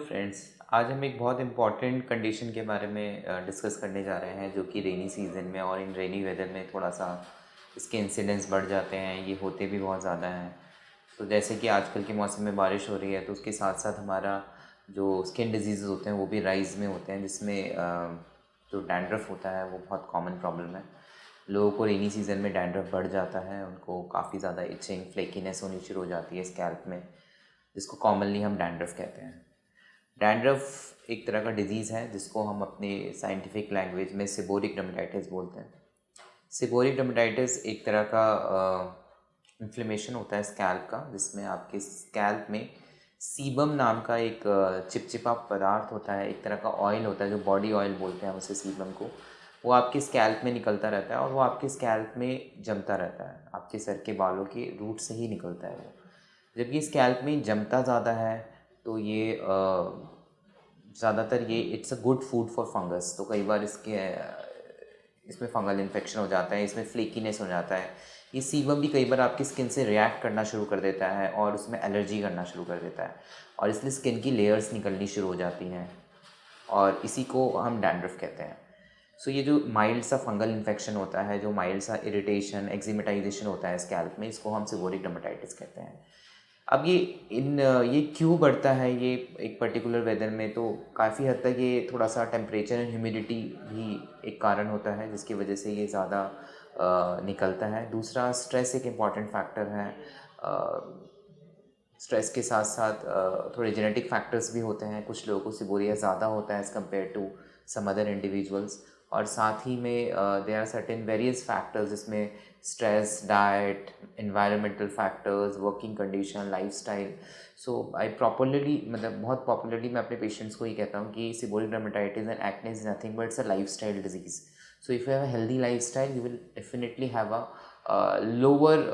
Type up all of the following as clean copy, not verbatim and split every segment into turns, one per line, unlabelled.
Friends, आज हम एक बहुत इम्पॉर्टेंट कंडीशन के बारे में डिस्कस करने जा रहे हैं जो कि रेनी सीज़न में और इन रेनी वेदर में थोड़ा सा इसके इंसिडेंट्स बढ़ जाते हैं। ये होते भी बहुत ज़्यादा हैं। तो जैसे कि आजकल के मौसम में बारिश हो रही है तो उसके साथ साथ हमारा जो स्किन डिजीज़ होते हैं वो भी राइज़ में होते हैं, जिसमें जो डैंड्रफ होता है वो बहुत कॉमन प्रॉब्लम है। लोगों को रेनी सीज़न में डैंड्रफ बढ़ जाता है, उनको काफ़ी ज़्यादा इचिंग फ्लेकीनेस होनी शुरू हो जाती है स्कैल्प में, जिसको कॉमनली हम डैंड्रफ कहते हैं। डैंड्रफ एक तरह का डिजीज़ है जिसको हम अपने साइंटिफिक लैंग्वेज में सेबोरिक डर्मेटाइटिस बोलते हैं। सेबोरिक डर्मेटाइटिस एक तरह का इन्फ्लेमेशन होता है स्कैल्प का, जिसमें आपके स्कैल्प में सीबम नाम का एक चिपचिपा पदार्थ होता है, एक तरह का ऑयल होता है जो बॉडी ऑयल बोलते हैं उसे, सीबम को। वो आपके स्कैल्प में निकलता रहता है और वो आपके स्कैल्प में जमता रहता है, आपके सर के बालों के रूट से ही निकलता है वो। जब ये स्कैल्प में जमता ज़्यादा है तो ये ज़्यादातर ये it's a good food for fungus. तो कई बार इसमें फंगल इन्फेक्शन हो जाता है, इसमें फ्लेकीनेस हो जाता है। ये सीबम भी कई बार आपकी स्किन से रिएक्ट करना शुरू कर देता है और उसमें एलर्जी करना शुरू कर देता है, और इसलिए स्किन की लेयर्स निकलनी शुरू हो जाती हैं और इसी को हम डैंड्रफ कहते हैं। सो ये जो माइल्ड सा फंगल इन्फेक्शन होता है, जो माइल्ड सा इरिटेशन एक्जिमेटाइजेशन होता है स्कैल्प में, इसको हम सेबोरिक डर्मेटाइटिस कहते हैं। अब ये क्यों बढ़ता है ये एक पर्टिकुलर वेदर में, तो काफ़ी हद तक ये थोड़ा सा टेम्परेचर एंड ह्यूमिडिटी भी एक कारण होता है जिसकी वजह से ये ज़्यादा निकलता है। दूसरा, स्ट्रेस एक इम्पॉर्टेंट फैक्टर है। स्ट्रेस के साथ साथ थोड़े जेनेटिक फैक्टर्स भी होते हैं। कुछ लोगों को सिबोरिया ज़्यादा होता है as compare to some other individuals. और साथ ही में there are certain various factors जिसमें stress, diet, environmental factors, working condition, lifestyle. So I properly मतलब बहुत पॉपुलरली मैं अपने पेशेंट्स को ये कहता हूँ कि seborrhoeic dermatitis and acne is nothing but it's a lifestyle disease. So if you have a healthy lifestyle you will definitely have a lower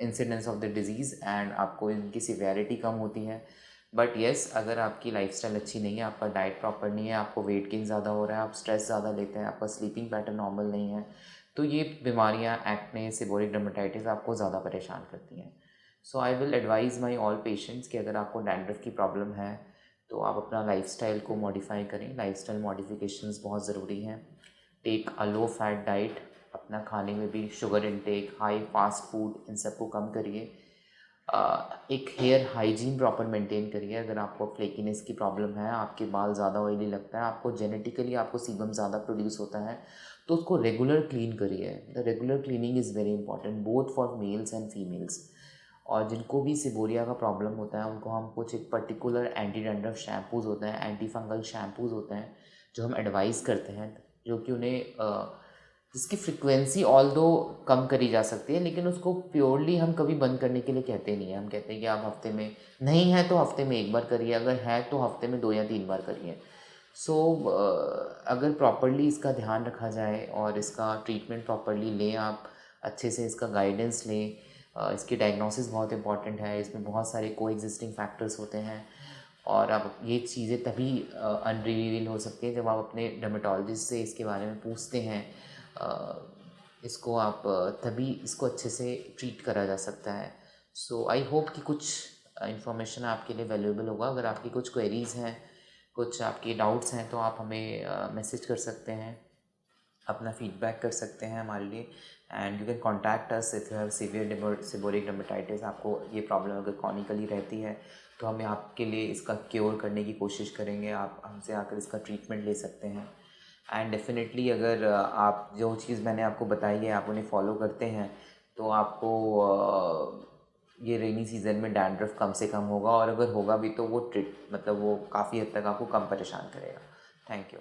incidence of the disease and आपको इनकी severity कम होती है। But yes, अगर आपकी lifestyle अच्छी नहीं है, आपका डाइट प्रॉपर नहीं है, आपको वेट गेन ज़्यादा हो रहा है, आप स्ट्रेस ज़्यादा लेते हैं, आपका स्लीपिंग पैटर्न नॉर्मल नहीं है, तो ये बीमारियां, एक्ने, सेबोरिक डर्मेटाइटिस आपको ज़्यादा परेशान करती हैं। So I will advise my all patients कि अगर आपको डैंड्रफ की प्रॉब्लम है तो आप अपना लाइफस्टाइल को मॉडिफाई करें। लाइफस्टाइल मॉडिफिकेशंस बहुत ज़रूरी हैं। Take a low fat diet, अपना खाने में भी sugar intake, high fast food, इन सबको कम करिए। एक हेयर हाइजीन प्रॉपर मेंटेन करिए। अगर आपको फ्लेकीनेस की प्रॉब्लम है, आपके बाल ज़्यादा ऑयली लगता है, आपको जेनेटिकली आपको सीबम ज़्यादा प्रोड्यूस होता है, तो उसको रेगुलर क्लीन करिए। The regular cleaning is very important both for mails and females. और जिनको भी सिबोरिया का प्रॉब्लम होता है उनको हम कुछ एक पर्टिकुलर एंटी डैंड्रफ शैम्पूज़ होते हैं, एंटी फंगल शैम्पूज़ होते हैं जो हम एडवाइस करते हैं, जो कि उन्हें जिसकी फ्रिक्वेंसी ऑल दो कम करी जा सकती है, लेकिन उसको प्योरली हम कभी बंद करने के लिए कहते नहीं हैं। हम कहते हैं कि आप हफ्ते में नहीं है तो हफ्ते में एक बार करिए, अगर है तो हफ्ते में 2 या 3 बार करिए। सो अगर प्रॉपरली इसका ध्यान रखा जाए और इसका ट्रीटमेंट प्रॉपरली लें, आप अच्छे से इसका गाइडेंस लें। इसकी डायग्नोसिस बहुत इंपॉर्टेंट है, इसमें बहुत सारे को एग्जिस्टिंग फैक्टर्स होते हैं और अब ये चीज़ें तभी अनरिवील हो सकती हैं जब आप अपने डर्मेटोलॉजिस्ट से इसके बारे में पूछते हैं। इसको आप तभी इसको अच्छे से ट्रीट करा जा सकता है। सो आई होप कि कुछ इन्फॉर्मेशन आपके लिए वैल्यूएबल होगा। अगर आपकी कुछ क्वेरीज़ हैं, कुछ आपके डाउट्स हैं, तो आप हमें मैसेज कर सकते हैं, अपना फीडबैक कर सकते हैं हमारे लिए। And you can contact us if you have severe seborrhoeic dermatitis. आपको ये प्रॉब्लम अगर क्रॉनिकली रहती है तो हमें आपके लिए इसका क्योर करने की कोशिश करेंगे। आप हमसे आकर इसका ट्रीटमेंट ले सकते हैं। एंड डेफिनेटली अगर आप जो चीज़ मैंने आपको बताई है आप उन्हें फॉलो करते हैं तो आपको ये रेनी सीज़न में डैंड्रफ कम से कम होगा, और अगर होगा भी तो वो ट्रीट मतलब वो काफ़ी हद तक आपको कम परेशान करेगा। Thank you.